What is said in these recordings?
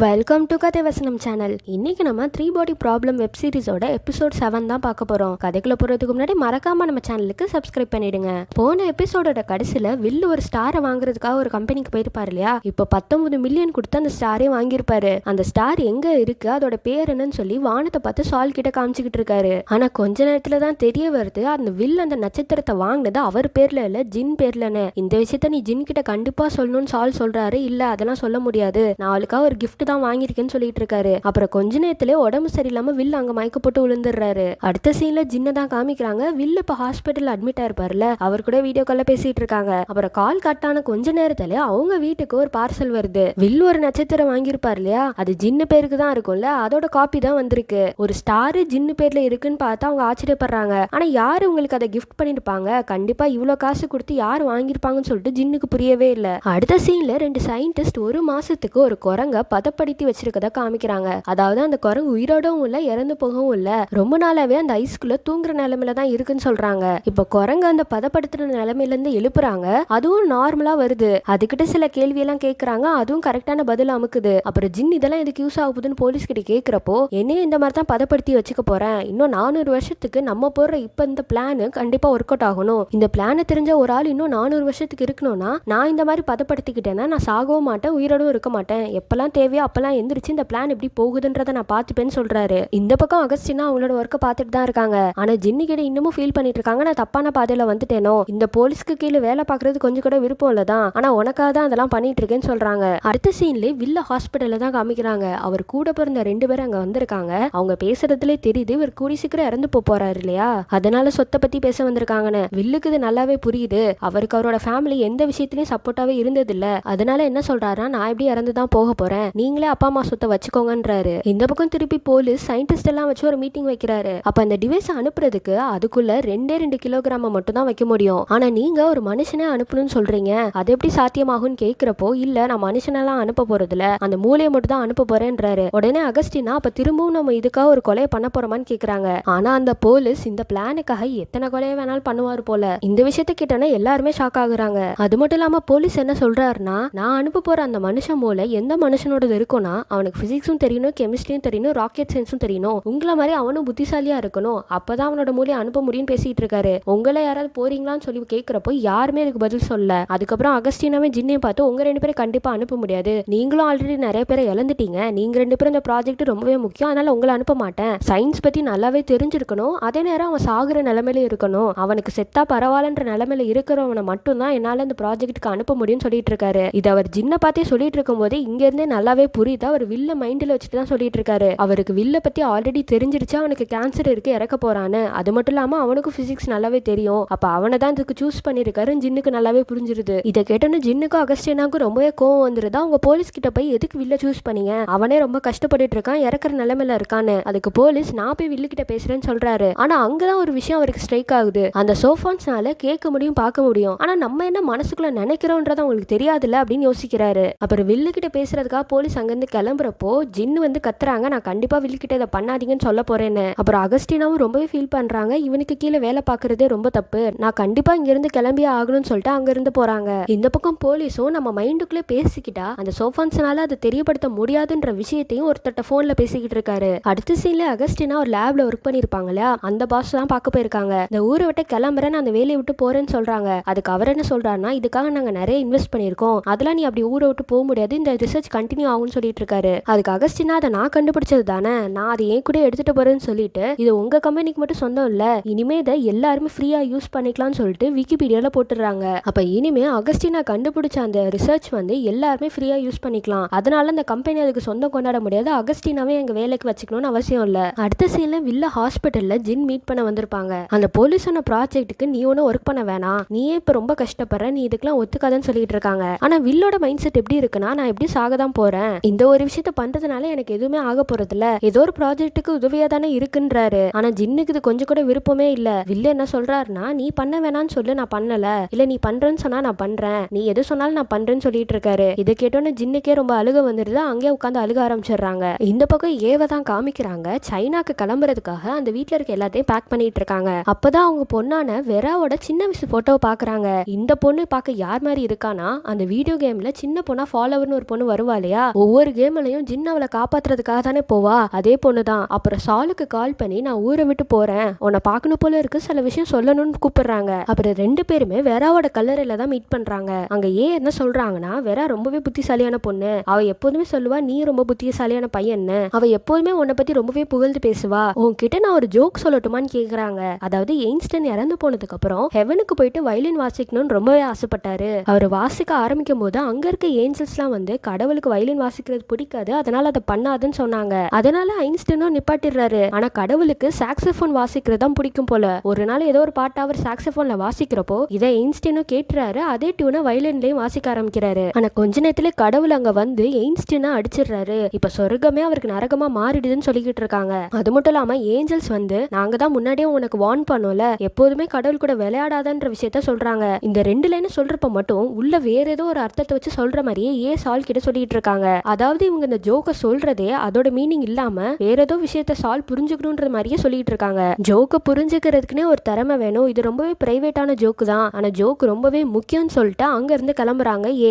Welcome to கதை வசனம் channel. இன்னைக்கு நம்ம 3 பாடி ப்ராப்ளம் வெப் சீரிஸோட எபிசோட் 7 தான் பார்க்க போறோம். கதைக்குள்ள போறதுக்கு முன்னாடி மறக்காம நம்ம சேனலுக்கு சப்ஸ்கிரைப் பண்ணிடுங்க. போன எபிசோடோட கடைசியில வில்லு ஒரு ஸ்டாரை வாங்குறதுக்காக ஒரு கம்பெனிக்கு போயிருப்பாரு இல்லையா? இப்போ 19 மில்லியன் கொடுத்து அந்த ஸ்டாரே வாங்கியிருப்பாரு. அந்த ஸ்டார் எங்க இருக்கு, அதோட பேர் என்னன்னு சொல்லி வானத்தை பார்த்து சால் கிட்ட காமிச்சுக்கிட்டு இருக்காரு. ஆனா கொஞ்ச நேரத்துல தான் தெரிய வருது, அந்த வில் அந்த நட்சத்திரத்தை வாங்கினது அவர் பேர்ல இல்ல, ஜின் பேர்லன்னு. இந்த விஷயத்த நீ ஜின் கிட்ட கண்டிப்பா சொல்லணும்னு சால் சொல்றாரு. இல்ல அதெல்லாம் சொல்ல முடியாது, நான் அவளுக்காக ஒரு கிஃப்ட் தான் வாங்கியிருக்கேன்னு சொல்லிட்டு இருக்காரு. அப்புறம் கொஞ்ச நேரத்திலே உடம்பு சரியில்லாம வில் அங்க மயக்க போட்டு விழுந்துடுறாரு. அடுத்த சீன்ல ஜின்ன தான் காமிக்கிறாங்க. வில் இப்ப ஹாஸ்பிட்டல் அட்மிட் ஆயிருப்பாருல, அவர் கூட வீடியோ கால்ல பேசிட்டு இருக்காங்க. அப்புறம் கால் கட்டான கொஞ்ச நேரத்துல அவங்க வீட்டுக்கு ஒரு பார்சல் வருது. வில் ஒரு நட்சத்திரம் வாங்கியிருப்பாரு இல்லையா, அது ஜின்னு பேருக்கு தான் இருக்கும்ல, அதோட காப்பி தான் வந்திருக்கு. ஒரு ஸ்டாரு ஜின்னு பேர்ல இருக்குன்னு பார்த்தா அவங்க ஆச்சரியப்படுறாங்க. ஆனா யாரு உங்களுக்கு அதை கிஃப்ட் பண்ணிருப்பாங்க, கண்டிப்பா இவ்வளவு காசு கொடுத்து யாரு வாங்கியிருப்பாங்கன்னு சொல்லிட்டு ஜின்னுக்கு புரியவே இல்லை. அடுத்த சீன்ல 2 சயின்டிஸ்ட் ஒரு மாசத்துக்கு ஒரு குரங்க பதப்படுத்தி வச்சிருக்கத காமிக்கிறாங்க. அதாவது அந்த குரங்கு உயிரோடவும் இல்ல, இறந்து போகவும் இல்ல, ரொம்ப நாளாவே அந்த ஐஸ்குள்ள தூங்குற நிலைமையில தான் இருக்குன்னு சொல்றாங்க. இப்ப குரங்கு அந்த பதப்படுத்துற நிலைமையில இருந்து எழுப்புறாங்க, அதுவும் நார்மலா வருது. அதுகிட்ட சில கேள்வி எல்லாம் கேக்குறாங்க, அதுவும் கரெக்டான பதில் அமுக்குது. அப்புறம் ஜின் இதெல்லாம் எதுக்கு யூஸ் ஆகுதுன்னு போலீஸ் கிட்ட கேக்குறப்போ, என்னையும் இந்த மாதிரி தான் பதப்படுத்தி வச்சுக்க போறேன், இன்னும் 400 வருஷத்துக்கு நம்ம போடுற இப்ப இந்த பிளான் கண்டிப்பா ஒர்க் அவுட் ஆகணும், இந்த பிளான தெரிஞ்ச ஒரு ஆள் இன்னும் 400 வருஷத்துக்கு இருக்கணும்னா நான் இந்த மாதிரி பதப்படுத்திக்கிட்டேன்னா நான் சாகவும் மாட்டேன், உயிரோடும் இருக்க மாட்டேன், எப்பெல்லாம் தேவையோ அப்பெல்லாம் எந்திரிச்சு இந்த பிளான் எப்படி போகுதுன்றத நான் பார்த்துப்பேன்னு சொல்றாரு. இந்த பக்கம் அகஸ்டினா அவங்களோட ஒர்க்கை பார்த்துட்டு தான் இருக்காங்க. ஆனா ஜின்னி கிட்ட இன்னமும் ஃபீல் பண்ணிட்டு இருக்காங்க, நான் தப்பான பாதையில வந்துட்டேனோ, இந்த போலீஸ்க்கு கீழே வேலை பார்க்கறது கொஞ்சம் கூட விருப்பம் இல்லதான், ஆனா உனக்காக தான் அதெல்லாம் பண்ணிட்டு இருக்கேன்னு சொல்றாங்க. அடுத்த சீன்ல வில்ல ஹாஸ்பிட்டல்ல தான் காமிக்கிறாங்க. அவர் கூட பிறந்த 2 பேரும் அங்க வந்திருக்காங்க. அவங்க பேசுறதுலே தெரியுது இவர் கூடி சீக்கிரம் இறந்து போறாரு இல்லையா, அதனால சொத்தை பத்தி பேச வந்திருக்காங்கன்னு. வில்லுக்கு இது நல்லாவே புரியுது. அவருக்கு அவரோட ஃபேமிலி எந்த விஷயத்திலயும் சப்போர்ட்டாவே இருந்தது இல்ல, அதனால என்ன சொல்றாருன்னா, நான் எப்படி இறந்து தான் போக போறேன், நீங்களே அப்பா அம்மா சொத்தை வச்சுக்கோங்கன்றாரு. இந்த பக்கம் திருப்பி போலீஸ் சயின்டிஸ்ட் எல்லாம் வச்சு ஒரு மீட்டிங் வைக்கிறாரு. அப்ப அந்த டிவைஸ் அனுப்புறதுக்கு அதுக்குள்ள 2 கிலோகிராம் மட்டும் தான் வைக்க முடியும். ஆனா நீங்க ஒரு மனுஷனே அனுப்பணும்னு சொல்றீங்க, அது எப்படி சாத்தியமாகும்னு கேக்குறப்போ, இல்ல நான் மனுஷனெல்லாம் அனுப்ப போறதுல, அந்த மூளையை மட்டும் தான் அனுப்ப போறேன்றாரு. உடனே அகஸ்டினா, அப்ப திரும்பவும் நம்ம இதுக்காக ஒரு கொலையை பண்ண போறோமான்னு கேக்குறாங்க. ஆனா அந்த போலீஸ் இந்த பிளானுக்காக எத்தனை கொலையை வேணாலும் பண்ணுவாரு போல. இந்த விஷயத்த கேட்டோன்னா எல்லாருமே ஷாக் ஆகுறாங்க. அது மட்டும் இல்லாம போலீஸ் என்ன சொல்றாருன்னா, நான் அனுப்ப போற அந்த மனுஷன் மூளை எந்த மனுஷனோட இருக்கும்னா, அவனுக்கு பிசிக்ஸும் தெரியணும், கெமிஸ்ட்ரியும் தெரியணும், ராக்கெட் சயின்ஸும் தெரியணும், உங்களை மாதிரி அவனும் புத்திசாலியா இருக்கணும், அப்பதான் அவனோட மூலையை அனுப்ப முடியும்னு பேசிட்டு இருக்காரு. உங்களை யாராவது போறீங்களான்னு சொல்லி கேட்கிறப்போ யாருமே இதுக்கு பதில் சொல்ல. அதுக்கப்புறம் அகஸ்டினாவே ஜின்னையும் பார்த்து, உங்க 2 பேரும் கண்டிப்பா அனுப்ப முடியாது, நீங்களும் ஆல்ரெடி நிறைய பேரை இழந்துட்டீங்க, நீங்க 2 பேரும் இந்த ப்ராஜெக்ட் ரொம்பவே முக்கியம், அதனால உங்களை அனுப்ப மாட்டேன், சயின்ஸ் பத்தி நல்லாவே தெரிஞ்சிருக்கணும், அதே நேரம் அவன் சாகுற நிலைமையில இருக்கணும், அவனுக்கு செத்தா பரவாயில்லன்ற நிலைமையில இருக்கிறவனை மட்டும் தான் என்னால இந்த ப்ராஜெக்ட்டுக்கு அனுப்ப முடியும்னு சொல்லிட்டு இருக்காரு. இது அவர் ஜின்னை பார்த்தே சொல்லிட்டு இருக்கும் போதே இங்க இருந்தே நல்லாவே புரியுது, அவர் வில்ல மைண்ட்ல வச்சுட்டு தான் சொல்லிட்டு இருக்காரு. அவருக்கு வில்ல பத்தி ஆல்ரெடி தெரிஞ்சிருச்சு, அவனுக்கு கேன்சர் இருக்கு, இறக்க போறான்னு. அது மட்டும் இல்லாம அவனுக்கும் பிசிக்ஸ் நல்லாவே தெரியும், அப்ப அவனை தான் இதுக்கு சூஸ் பண்ணிருக்காரு, ஜின்னுக்கு நல்லாவே புரிஞ்சிருது. இதை கேட்டோன்னு ஜின்னுக்கும் அகஸ்டினாக்கும் ரொம்பவே கோவம் வந்துருது. அவங்க போலீஸ் கிட்ட போய் எதுக்கு வில்ல சூஸ் பண்ணீங்க, அவனே ரொம்ப கஷ்டப்பட்டு இருக்கான், இறக்குற நிலைமையில இருக்கான்னு. அதுக்கு போலீஸ், நான் போய் வில்லு கிட்ட பேசுறேன்னு சொல்றாரு. ஆனா அங்கதான் ஒரு விஷயம் அவருக்கு ஸ்ட்ரைக் ஆகுது. அந்த சோஃபான்ஸ்னால கேட்க முடியும், பார்க்க முடியும், ஆனா நம்ம என்ன மனசுக்குள்ள நினைக்கிறோம்ன்றது அவங்களுக்கு தெரியாதுல்ல அப்படின்னு யோசிக்கிறாரு. அப்புறம் வில்லு கிட்ட பேசுறதுக்காக போலீஸ் அங்கிருந்து கிளம்புறப்போ ஜின்னு வந்து கத்துறாங்க, நான் கண்டிப்பா வில்லு கிட்ட இதை பண்ணாதீங்கன்னு சொல்ல போறேன்னு. அப்புறம் அகஸ்டினாவும் ரொம்பவே ஃபீல் பண்றாங்க, இவனுக்கு கீழே வேலை பார்க்கறதே ரொம்ப தப்பு, நான் கண்டிப்பா இங்க இருந்து கிளம்பியே ஆகணும்னு சொல்லிட்டு அங்க இருந்து போறாங்க. இந்த பக்கம் போலீஸும் நம்ம மைண்டுக்குள்ளே பேசிக்கிட்டா அந்த சோஃபான்ஸ்னால அதை தெரியப்படுத்த முடியாதுன்ற விஷயத்தையும் ஒருத்தட்ட போன்ல பேசிக்கிட்டு இருக்காரு. அடுத்த சீன்ல அகஸ்டினா ஒரு லேப்ல ஒர்க் பண்ணிருப்பாங்க இல்லையா, அந்த பாஸ் தான் பார்க்க போயிருக்காங்க. இந்த ஊரை விட்டு கிளம்புறேன்னு அந்த வேலையை விட்டு போறேன்னு சொல்றாங்க. அதுக்கு அவர் என்ன சொல்றாருன்னா, இதுக்காக நாங்க நிறைய இன்வெஸ்ட் பண்ணிருக்கோம், அதெல்லாம் நீ அப்படி ஊரை விட்டு போக முடியாது, இந்த ரிசர்ச் கண்டினியூ ஆகும்னு சொல்லிட்டு இருக்காரு. அதுக்கு அகஸ்டினா, அதை நான் கண்டுபிடிச்சது தானே, நான் அதை ஏன் கூட எடுத்துட்டு போறேன்னு சொல்லிட்டு, இது உங்க கம்பெனிக்கு மட்டும் சொந்தம் இல்ல, இனிமே இதை எல்லாருமே ஃப்ரீயா யூஸ் பண்ணிக்கலாம்னு சொல்லிட்டு விக்கிபீடியால போட்டுறாங்க. அப்ப இனிமே அகஸ்டினா கண்டுபிடிச்ச அந்த ரிசர்ச் வந்து எல்லாருமே ஃப்ரீயா யூஸ் பண்ணிக்கலாம், அதனால அந்த கம்பெனி அதுக்கு சொந்தம் கொண்டாட முடியாது, அகஸ்டினாவே எங்க வேலைக்கு வச்சுக்கணும்னு அவசியம் இல்ல. அடுத்த சீன்ல வில்ல ஹாஸ்பிட்டல்ல ஜின் மீட் பண்ண வந்திருப்பாங்க. அந்த போலீஸ் சொன்ன ப்ராஜெக்ட்டுக்கு நீ ஒன்னும் ஒர்க் பண்ண வேணாம், நீயே இப்ப ரொம்ப கஷ்டப்படுற, நீ இதுக்கெல்லாம் ஒத்துக்காதன்னு சொல்லிட்டு இருக்காங்க. ஆனா வில்லோட மைண்ட் செட் எப்படி இருக்குன்னா, நான் எப்படி சாக தான் போறேன், இந்த ஒரு விஷயத்த பண்றதுனால எனக்கு எதுவுமே ஆக போறது இல்ல, ஏதோ ஒரு ப்ராஜெக்ட்டுக்கு உதவியா தானே இருக்குன்றாரு. ஆனா ஜின்னுக்கு இது கொஞ்சம் கூட விருப்பமே இல்ல. வில்ல என்ன சொல்றாருன்னா, நீ பண்ண வேணான்னு சொல்லு, நான் பண்ணல, இல்ல நீ பண்றேன்னு சொன்னா நான் பண்றேன், நீ எது சொன்னாலும் நான் பண்றேன்னு சொல்லிட்டு இருக்காரு. இதை கேட்டோன்னு ஜின்னுக்கே ரொம்ப அழுக வந்துருது, அங்கே உட்காந்து அழுக ஆரம்பிச்சிடுறாங்க. இந்த பக்கம் ஏவ தான் காமிக்கிறாங்க, சைனாக்கு கிளம்புறதுக்காக அந்த வீட்டுல இருக்க எல்லாத்தையும் பேக் பண்ணிட்டு இருக்காங்க. அப்பதான் அவங்க பொண்ணான வெராவோட சின்ன வயசு போட்டோவை பாக்குறாங்க. இந்த பொண்ணு பார்க்க யார் மாதிரி இருக்கானா, அந்த வீடியோ கேம்ல சின்ன பொண்ணா ஃபாலோவர்னு ஒரு பொண்ணு வருவா இல்லையா, ஒவ்வொரு கேம்லயும் ஜின் அவளை காப்பாத்துறதுக்காக தானே போவா, அதே பொண்ணுதான். அப்புறம் சாலுக்கு கால் பண்ணி நான் ஊரை விட்டு போறேன், உன்னை பார்க்கணும் போல இருக்கு, சில விஷயம் சொல்லணும்னு கூப்பிடுறாங்க. அப்புறம் 2 பேருமே வெராவோட கல்லறையில தான் மீட் பண்றாங்க. அங்க என்ன சொல்றாங்கன்னா, வெரா ரொம்பவே புத்திசாலியான பொண்ணு, அவ எப்போதுமே சொல்லுவா நீ ரொம்ப புத்திசாலியான பையன்னு, அவ எப்போதுமே உன்னை பத்தி ரொம்பவே புகழ்ந்து பேசுவா, உன்கிட்ட நான் ஒரு ஜோக் சொல்லட்டுமான்னு கேக்குறாங்க. அதாவது எயின்ஸ்டைன் இறந்து போனதுக்கு அப்புறம் ஹெவனுக்கு போயிட்டு வயலின் வாசிக்கணும்னு ரொம்பவே ஆசைப்பட்டாரு. அவர் வாசிக்க ஆரம்பிக்கும் போது அங்க இருக்க ஏஞ்சல்ஸ்லாம் வந்து கடவுளுக்கு வயலின் வாசிக்கிறது பிடிக்காது, அதனால அதை பண்ணாதுன்னு சொன்னாங்க. அதனால ஐன்ஸ்டைனும் நிப்பாட்டிடுறாரு. ஆனா கடவுளுக்கு சாக்ஸோஃபோன் வாசிக்கிறது தான் பிடிக்கும் போல. ஒரு நாள் ஏதோ ஒரு பாட்டு அவர் சாக்ஸோஃபோன்ல வாசிக்கிறப்போ இதை ஐன்ஸ்டைனும் கேட்டுறாரு, அதே டியூனை வயலின்லயும் வாசிக்க ஆரம்பிக்கிறாரு. ஆனா கொஞ்ச நேரத்துல கடவுள் அங்க வந்து எயின்ஸ்டைனை அடிச்சிடுறாரு. இப்ப சொர்க்கமே அவருக்கு நரகமா மாறிடுதுன்னு சொல்லிக்கிட்டு இருக்காங்க. அது மட்டும் இல்லாம ஏஞ்சல்ஸ் வந்து நாங்க தான் முன்னாடியே உனக்கு வார்ன் பண்ணோம்ல, எப்போதுமே கடவுள் கூட விளையாடாதன்ற விஷயத்த சொல்றாங்க. இந்த 2 லைன் சொல்றப்ப மட்டும் உள்ள வேற ஏதோ ஒரு அர்த்தத்தை வச்சு சொல்ற மாதிரியே சால் கிட்ட சொல்லிட்டு இருக்காங்க. அதாவது இவங்க இந்த ஜோக்க சொல்றதே அதோட மீனிங் இல்லாம வேற ஏதோ விஷயத்த சால் புரிஞ்சுக்கணும்ன்ற மாதிரியே சொல்லிட்டு இருக்காங்க. ஜோக்க புரிஞ்சுக்கிறதுக்குனே ஒரு திறமை வேணும், இது ரொம்பவே பிரைவேட்டான ஜோக்கு தான், ஆனா ஜோக் ரொம்பவே முக்கியம்னு சொல்லிட்டு அங்க இருந்து கிளம்புறாங்க.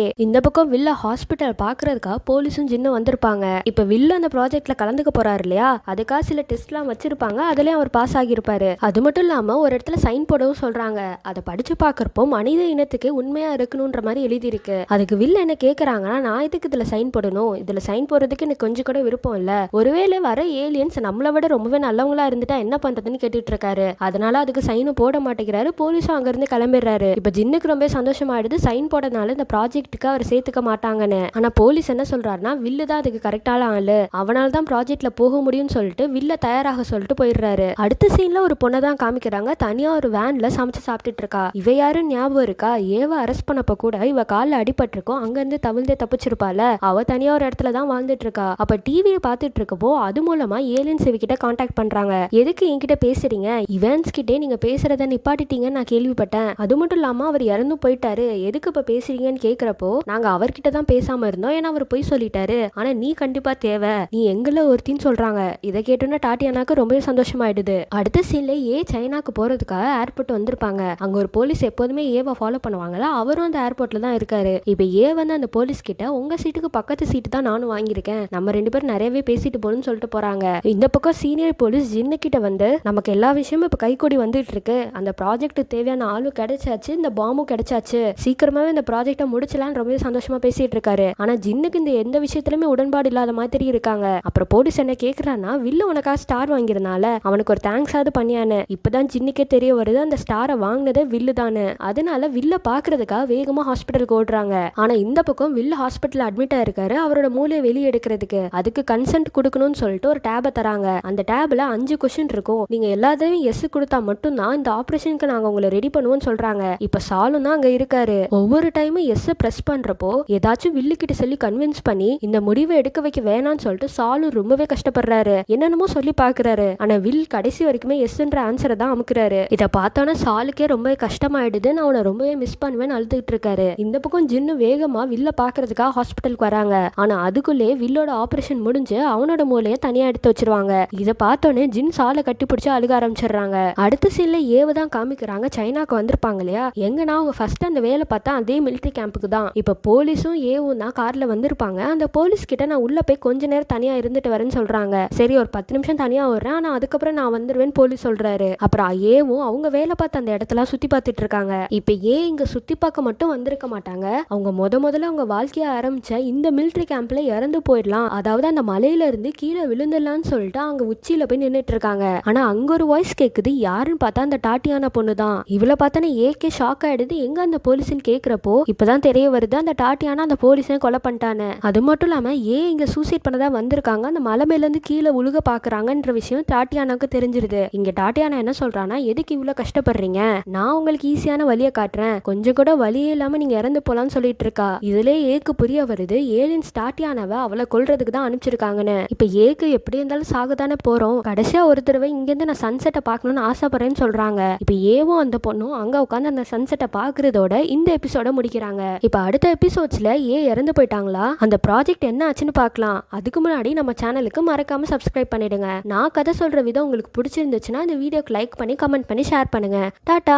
இந்த பக்கம் வில்ல ஹாஸ்பிட்டல் பாக்குறதுக்காக போலீஸும் ஜின்னும் வந்திருப்பாங்க. இப்ப வில்ல அந்த ப்ராஜெக்ட்ல கலந்துக்க போறாரு இல்லையா, அதுக்காக சில டெஸ்ட்லாம் வச்சிருப்பாங்க, அதுலயும் அவர் பாஸ் ஆகியிருப்பாரு. அது மட்டும் இல்லாம ஒரு இடத்துல சைன் போடவும் சொல்றாங்க. அதை படிச்சு பாக்குறப்போ மனித இனத்துக்கு உண்மையா இருக்கணும்ன்ற மாதிரி எழுதி இருக்கு. அதுக்கு வில்ல என்ன கேக்குறாங்கன்னா, நான் இதுக்கு இதுல சைன் போடணும், இதுல சைன் போடுறதுக்கு எனக்கு கொஞ்சம் கூட விருப்பம் இல்ல, ஒருவேளை வர ஏலியன்ஸ் நம்மளை விட ரொம்பவே நல்லவங்களா இருந்துட்டா என்ன பண்றதுன்னு கேட்டுட்டு இருக்காரு. அதனால அதுக்கு சைனும் போட மாட்டேங்கிறாரு. போலீஸும் அங்க இருந்து கிளம்பிடுறாரு. இப்ப ஜின்னுக்கு ரொம்ப சந்தோஷமாயிடுது, சைன் போடனால இந்த ப்ராஜெக்ட்டுக்கு அவர் சேர்த்துக்க மாட்டாங்கன்னு. ஆனா போலீஸ் என்ன சொல்றாருன்னா, வில்லு தான் அதுக்கு கரெக்டான ஆளு, அவனால தான் ப்ராஜெக்ட்ல போக முடியும்னு சொல்லிட்டு வில்ல தயாராக சொல்லிட்டு போயிடுறாரு. அடுத்த சீன்ல ஒரு பொண்ணை தான் காமிக்கிறாங்க, தனியா ஒரு வேன்ல சமைச்சு சாப்பிட்டுட்டு இருக்கா. இவ யாருன்னு ஞாபகம் இருக்கா, ஏவ அரெஸ்ட் பண்ணப்ப கூட இவ காலில் அடிபட்டிருக்கோம், அங்க இருந்து தவிழ்ந்தே தப்பிச்சிருப்பால, அவ தனியா ஒரு இடத்துல தான் வாழ்ந்துட்டு இருக்கா. அப்ப டிவியை பார்த்துட்டு இருக்கப்போ அது மூலமா ஏலியன்ஸ் இவகிட்ட கான்டாக்ட் பண்றாங்க. எதுக்கு என்கிட்ட பேசுறீங்க, இவன்ஸ் கிட்டே நீங்க பேசுறத நிப்பாட்டிட்டீங்கன்னு நான் கேள்விப்பட்டேன், அது மட்டும் இல்லாம அவர் இறந்து போயிட்டாரு, எதுக்கு இப்ப பேசுறீங்கன்னு கேக்குறப்போ நாங்க அவர்கிட்ட தான் பேசாம இருந்தோம், ஏன்னா அவர் போய் சொல்லிட்டாரு, ஆனா நீ கண்டிப்பா தேவை, நீ எங்கள ஒருத்தின்னு சொல்றாங்க. இதை கேட்டோன்னா டாட்டியானாக்கு ரொம்பவே சந்தோஷமாயிடுது. அடுத்த சீன்ல சைனாக்கு போறதுக்காக ஏர்போர்ட் வந்திருப்பாங்க. அங்க ஒரு போலீஸ் எப்போதுமே ஏவ ஃபாலோ பண்ணுவாங்களா, அவரும் அந்த ஏர்போர்ட்ல தான் இருக்காரு. இப்ப வந்து அந்த போலீஸ் கிட்ட உங்க சீட்டுக்கு பக்கத்து சீட்டு தான் நானும் வாங்கியிருக்கேன், நம்ம 2 பேரும் நிறையவே பேசிட்டு போகணும்னு சொல்லிட்டு போறாங்க. இந்த பக்கம் சீனியர் போலீஸ் ஜின்னு கிட்ட வந்து நமக்கு எல்லா விஷயமும் இப்ப கைகூடி வந்துட்டு இருக்கு, அந்த ப்ராஜெக்ட்டுக்கு தேவையான ஆளும் கிடைச்சாச்சு, இந்த பாம்பும் கிடைச்சாச்சு, சீக்கிரமாவே இந்த ப்ராஜெக்டை முடிச்சலான்னு ரொம்ப சந்தோஷமா பேசிட்டு இருக்காரு. ஆனா ஜின்னுக்கு இந்த எந்த விஷயத்திலுமே உடன்பாடு இல்லாத மாதிரி இருக்காங்க. அப்புறம் போலீஸ் என்ன கேக்குறான்னா, வில்ல உனக்காக ஸ்டார் வாங்கிறதுனால அவனுக்கு ஒரு தேங்க்ஸ் ஆகுது பண்ணியானு. இப்பதான் ஜின்னுக்கே தெரிய வருது அந்த ஸ்டாரை வாங்கினதே வில்லு தானு. அதனால வில்ல பாக்குறதுக்காக வேகமா ஹாஸ்பிட்டலுக்கு ஓடுறாங்க. ஆனா இந்த பக்கம் வில்ல ஹாஸ்பிட்டல் அட்மிட் ஆயிருக்காரு, அவரோட மூளையை வெளியே எடுக்கிறதுக்கு. அதுக்கு கன்சென்ட் கொடுக்கணும்னு சொல்லிட்டு ஒரு டேபை தராங்க. அந்த டேப்ல 5 கொஸ்டின் இருக்கும், நீங்க எல்லாத்தையும் எஸ் கொடுத்தா மட்டும் தான் இந்த ஆபரேஷனுக்கு நாங்க உங்களை ரெடி பண்ணுவோம்னு சொல்றாங்க. இப்ப சாலும் தான் அங்க இருக்காரு. ஒவ்வொரு டைமும் எஸ் பிரஸ் பண்றப்போ ஏதாச்சும் வில்லு கிட்ட சொல்லி கன்வின்ஸ் பண்ணி இந்த முடிவை எடுக்க வைக்க வேணாம்னு சொல்லிட்டு சாலும் ரொம்பவே கஷ்டப்படுறாரு. என்னென்னமோ சொல்லி பாக்குறாரு, ஆனா வில் கடைசி வரைக்குமே எஸ்ன்ற ஆன்சரை தான் அமுக்குறாரு. இதை பார்த்தோன்னா சாலுக்கே ரொம்ப கஷ்டமாயிடுது, நான் அவனை ரொம்பவே மிஸ் பண்ணுவேன்னு அழுதுட்டு இருக்காரு. இந்த பக்கம் ஜின்னு வேகமா வில்ல பாக்குறதுக்காக ஹாஸ்பிட்டலுக்கு வராங்க. ஆனா அதுக்குள்ளே வில்லோட ஆபரேஷன் முடிஞ்சு அவனோட மூளையை தனியா எடுத்து வச்சிருவாங்க. இதை பார்த்தோன்னே ஜின் சாலை கட்டி பிடிச்சு அழுக ஆரம்பிச்சிடுறாங்க. அடுத்த சீன்ல ஏவ தான் காமிக்கிறாங்க, சைனாக்கு வந்திருப்பாங்க இல்லையா, எங்கன்னா அவங்க ஃபர்ஸ்ட் அந்த வேலை பார்த்தா அதே மிலிட்டரி கேம்புக்கு தான். இப்ப போலீஸும் ஏவும் தான் கார்ல வந்திருப்பாங்க. அந்த போலீஸ் கிட்ட நான் உள்ள போய் கொஞ்ச நேரம் தனியா இருந்துட்டு வரேன்னு சொல்றாங்க. சரி ஒரு 10 நிமிஷம் தனியா வர்றேன், ஆனா அதுக்கப்புறம் நான் வந்துருவேன்னு போலீஸ் சொல்றாரு. அப்புறம் ஏவும் அவங்க வேலை பார்த்த அந்த இடத்துல சுத்தி பார்த்துட்டு இருக்காங்க. இப்ப இங்க சுத்தி பார்க்க மட்டும் வந்திருக்க மாட்டாங்க, அவங்க முதல்ல அவங்க வாழ்க்கைய ஆரம்பிச்ச இந்த மிலிட்டரி கேம்ப்ல இறந்து போயிடலாம், அதாவது அந்த மலையில இருந்து கீழே விழுந்துடலாம்னு சொல்லிட்டு அங்க உச்சியில போய் நின்னுட்டு இருக்காங்க. ஆனா அங்க ஒரு வாய்ஸ் கேக்குது, யாருன்னு பார்த்தா அந்த டாட்டியான பொண்ணு தான். இவளை பார்த்தா ஏகே ஷாக் ஆயிடுது, எங்க அந்த போலீஸ்ன்னு கேக்குறப்போ இப்பதான் தெரிய வருது அந்த டாட்டியானா அந்த போலீஸை கொலை பண்ணிட்டானு. அது மட்டும் இல்லாம இங்க சூசைட் பண்ணதா வந்திருக்காங்க, அந்த மலை மேல இருந்து கீழே உழுக பாக்குறாங்கன்ற விஷயம் டாட்டியானாக்கு தெரிஞ்சிருது. இங்க டாட்டியானா என்ன சொல்றானா, எதுக்கு இவ்வளவு கஷ்டப்படுறீங்க, நான் உங்களுக்கு ஈஸியான வழியை காட்டுறேன், கொஞ்சம் கூட வழியே இல்லாம நீங்க இறந்து போலான்னு சொல்லிட்டு இருக்கா. இதுல ஏக்கு புரிய வருது ஏலியன் டாட்டியானாவ அவளை கொல்றதுக்கு தான் அனுப்பிச்சிருக்காங்கன்னு. இப்ப ஏக்கு எப்படி இருந்தாலும் சாகதானே போறோம், கடைசியா ஒரு தடவை இங்க இருந்து நான் சன்செட்டை பார்க்கணும்னு ஆசைப்படுறேன்னு சொல்றாங்க. இப்ப ஏவும் அந்த பொண்ணும் அங்க உட்காந்து அந்த சன்செட்டை பாக்குறதோட இந்த எபிசோட முடிக்கிறாங்க. இப்ப அடுத்த எபிசோட்ஸ்ல இறந்து போயிட்டாங்களா, அந்த ப்ராஜெக்ட் என்ன ஆச்சுன்னு பார்க்கலாம். அதுக்கு முன்னாடி நம்ம சேனலுக்கு மறக்காம சப்ஸ்கிரைப் பண்ணிடுங்க. நான் கதை சொல்ற விதம் உங்களுக்கு பிடிச்சிருந்துச்சுன்னா இந்த வீடியோக்கு லைக் பண்ணி கமெண்ட் பண்ணி ஷேர் பண்ணுங்க. டாடா.